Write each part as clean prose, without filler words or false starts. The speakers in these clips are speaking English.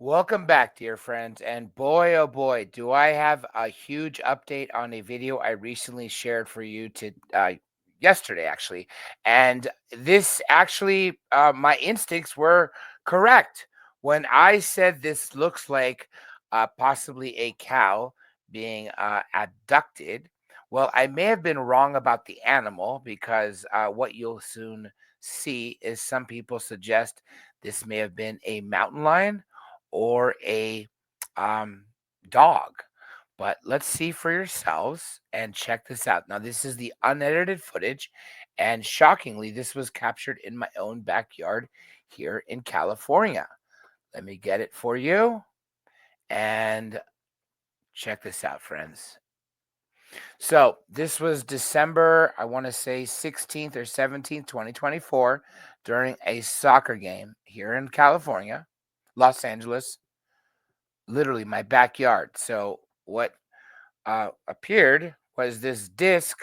Welcome back, dear friends. And boy, oh boy, do I have a huge update on a video I recently shared for you to yesterday, actually. And this actually, my instincts were correct when I said this looks like possibly a cow being abducted. Well, I may have been wrong about the animal because what you'll soon see is some people suggest this may have been a mountain lion or a um, dog. But let's see for yourselves and check this out. Now, this is the unedited footage, and shockingly, this was captured in my own backyard here in California. Let me get it for you and check this out, friends. So, this was December, I want to say 16th or 17th, 2024, during a soccer game here in California, Los Angeles, literally my backyard. So what appeared was this disc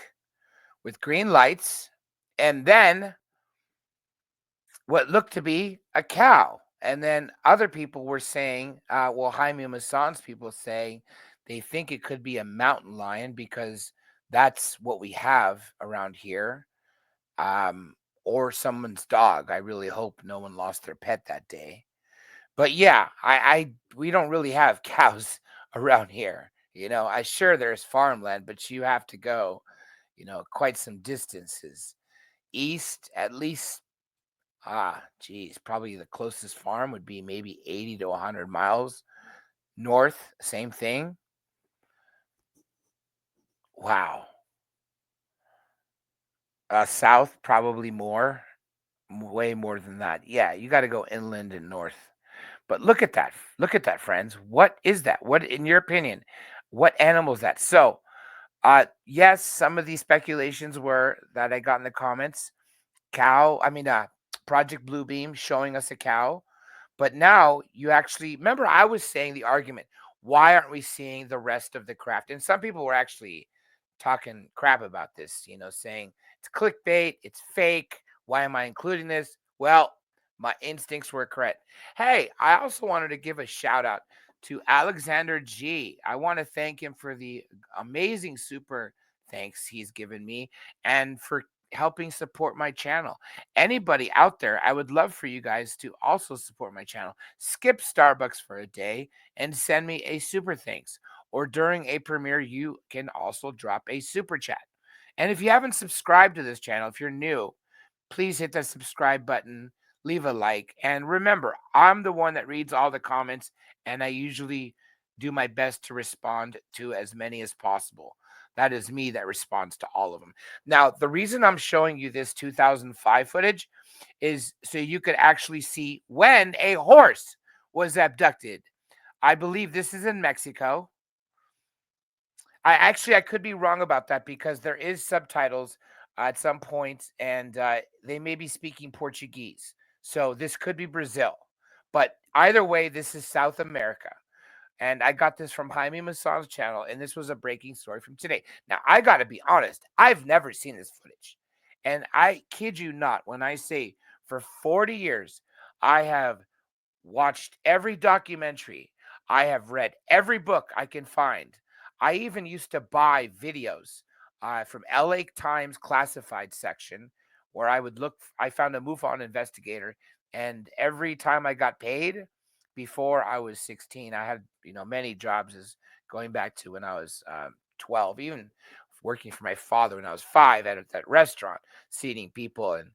with green lights, and then what looked to be a cow. And then other people were saying, well, Jaime Maussan's people saying they think it could be a mountain lion because that's what we have around here, um, or someone's dog. I really hope no one lost their pet that day. But yeah, I we don't really have cows around here. I sure there's farmland, but you have to go, quite some distances east, at least. Geez, probably the closest farm would be maybe 80 to 100 miles north. Same thing. Wow. South, probably more, way more than that. Yeah, you got to go inland and north. But look at that. Look at that, friends. What is that? What, in your opinion, what animal is that? So, yes, some of these speculations were that I got in the comments. Cow, I mean, Project Bluebeam showing us a cow. But now you actually remember I was saying the argument, why aren't we seeing the rest of the craft? And some people were actually talking crap about this, saying it's clickbait, it's fake. Why am I including this? Well, my instincts were correct. Hey, I also wanted to give a shout out to Alexander G. I want to thank him for the amazing super thanks he's given me and for helping support my channel. Anybody out there, I would love for you guys to also support my channel. Skip Starbucks for a day and send me a super thanks. Or during a premiere, you can also drop a super chat. And if you haven't subscribed to this channel, if you're new, please hit the subscribe button, leave a like. And remember, I'm the one that reads all the comments, and I usually do my best to respond to as many as possible. That is me that responds to all of them. Now, the reason I'm showing you this 2005 footage is so you could actually see when a horse was abducted. I believe this is in Mexico. I could be wrong about that because there is subtitles at some points, and they may be speaking Portuguese. So this could be Brazil, but either way, this is South America. And I got this from Jaime Maussan's channel, and this was a breaking story from today. Now I got to be honest, I've never seen this footage, and I kid you not when I say for 40 years I have watched every documentary. I have read every book I can find. I even used to buy videos from LA Times classified section where I would look. I found a MUFON investigator, and every time I got paid before I was 16, I had many jobs as going back to when I was 12, even working for my father when I was 5 at that restaurant, seating people and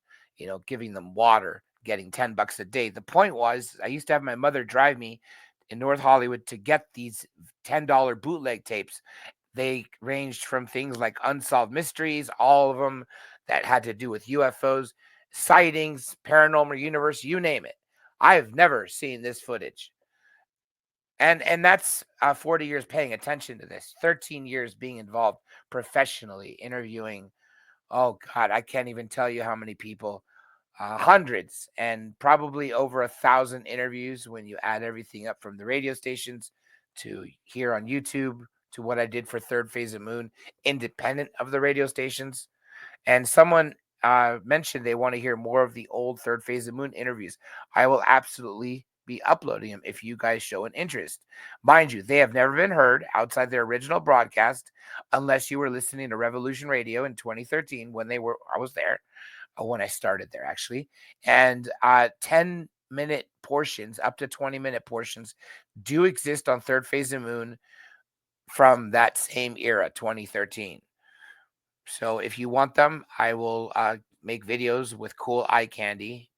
giving them water, getting $10 a day. The point was, I used to have my mother drive me in North Hollywood to get these $10 bootleg tapes. They ranged from things like Unsolved Mysteries, all of them that had to do with UFOs, sightings, paranormal universe, you name it. I have never seen this footage. And that's 40 years paying attention to this, 13 years being involved professionally, interviewing. Oh God, I can't even tell you how many people, hundreds, and probably over 1,000 interviews when you add everything up from the radio stations to here on YouTube to what I did for Third Phase of Moon, independent of the radio stations. And someone mentioned they want to hear more of the old Third Phase of Moon interviews. I will absolutely be uploading them if you guys show an interest. Mind you, they have never been heard outside their original broadcast unless you were listening to Revolution Radio in 2013 when I was there, when I started there actually. And 10-minute portions, up to 20-minute portions, do exist on Third Phase of Moon from that same era, 2013. So if you want them, I will make videos with cool eye candy,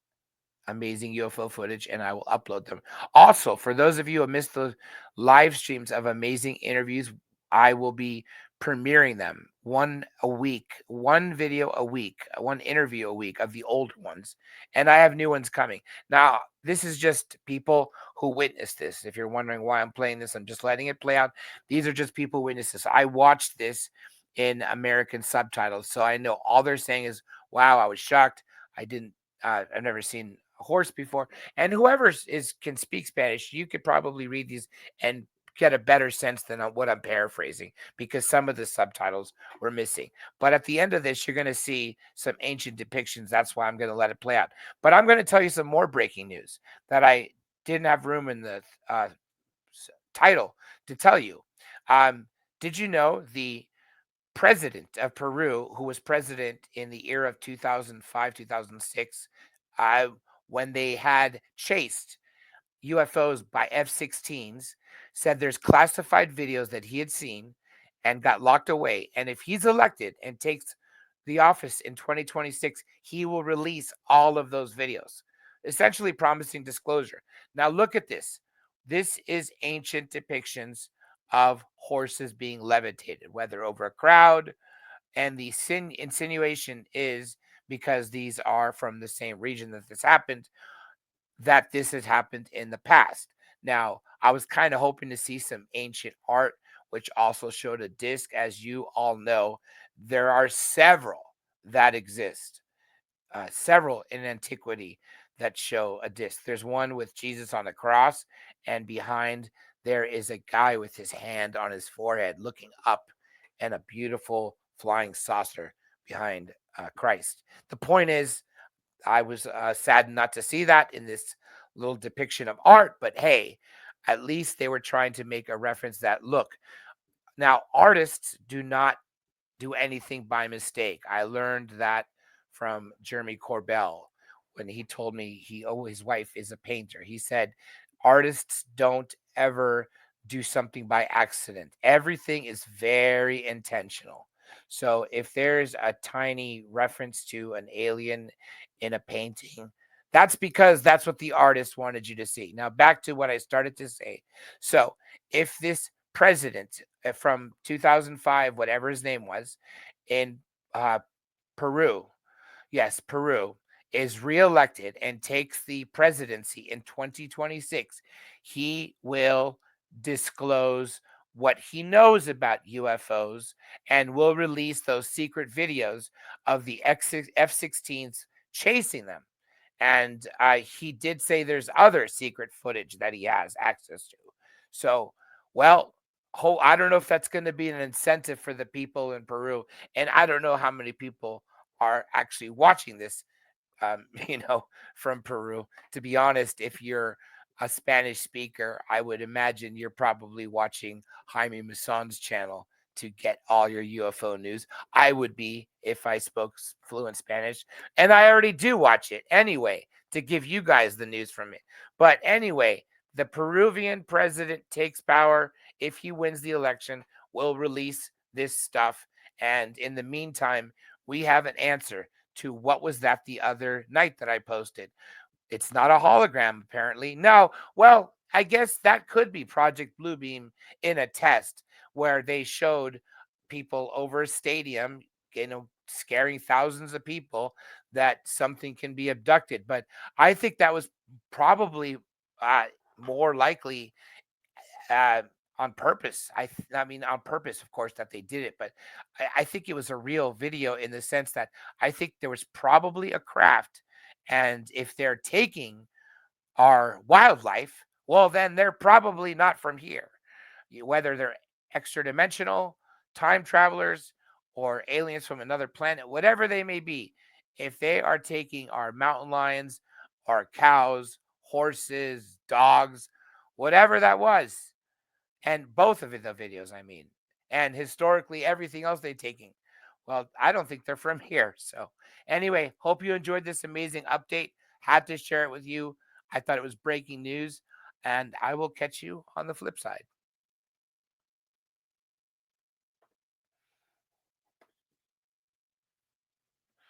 amazing UFO footage, and I will upload them. Also, for those of you who missed the live streams of amazing interviews, I will be premiering them one a week, one video a week, one interview a week of the old ones, and I have new ones coming. Now, this is just people who witnessed this. If you're wondering why I'm playing this, I'm just letting it play out. These are just people who witnessed this. I watched this in American subtitles, so I know all they're saying is, "Wow, I was shocked. I didn't. I've never seen a horse before." And whoever can speak Spanish, you could probably read these and get a better sense than what I'm paraphrasing, because some of the subtitles were missing. But at the end of this, you're going to see some ancient depictions. That's why I'm going to let it play out. But I'm going to tell you some more breaking news that I didn't have room in the title to tell you. Did you know the president of Peru, who was president in the era of 2005, 2006, uh, when they had chased UFOs by F-16s, said there's classified videos that he had seen and got locked away. And if he's elected and takes the office in 2026, he will release all of those videos, essentially promising disclosure. Now, look at this. This is ancient depictions of horses being levitated, whether over a crowd. And the insinuation is, because these are from the same region that this happened, that this has happened in the past. Now, I was kind of hoping to see some ancient art, which also showed a disc. As you all know, there are several that exist, several in antiquity that show a disc. There's one with Jesus on a cross, and behind there is a guy with his hand on his forehead looking up, and a beautiful flying saucer behind Christ. The point is, I was saddened not to see that in this little depiction of art, but hey, at least they were trying to make a reference that, look, now artists do not do anything by mistake. I learned that from Jeremy Corbell when he told me his wife is a painter. He said artists don't ever do something by accident. Everything is very intentional. So if there's a tiny reference to an alien in a painting, that's because that's what the artist wanted you to see. Now back to what I started to say. So if this president from 2005, whatever his name was, in uh, Peru, yes, Peru, is reelected and takes the presidency in 2026, he will disclose what he knows about UFOs and will release those secret videos of the F-16s chasing them. And he did say there's other secret footage that he has access to. So, well, I don't know if that's going to be an incentive for the people in Peru. And I don't know how many people are actually watching this, you know, from Peru. To be honest, if you're a Spanish speaker, I would imagine you're probably watching Jaime Maussan's channel to get all your UFO news. I would be if I spoke fluent Spanish, and I already do watch it anyway to give you guys the news from it. But anyway, the Peruvian president takes power. If he wins the election, will release this stuff. And in the meantime, we have an answer to what was that the other night that I posted. It's not a hologram, apparently. No, well, I guess that could be Project Bluebeam in a test where they showed people over a stadium, scaring thousands of people, that something can be abducted. But I think that was probably uh, more likely uh, on purpose. I mean, on purpose, of course, that they did it, but I think it was a real video in the sense that I think there was probably a craft, and if they're taking our wildlife, well, then they're probably not from here. Whether they're extra dimensional, time travelers, or aliens from another planet, whatever they may be, if they are taking our mountain lions, our cows, horses, dogs, whatever that was. And both of the videos, I mean, and historically everything else they're taking. Well, I don't think they're from here. So, anyway, hope you enjoyed this amazing update. Had to share it with you. I thought it was breaking news, and I will catch you on the flip side.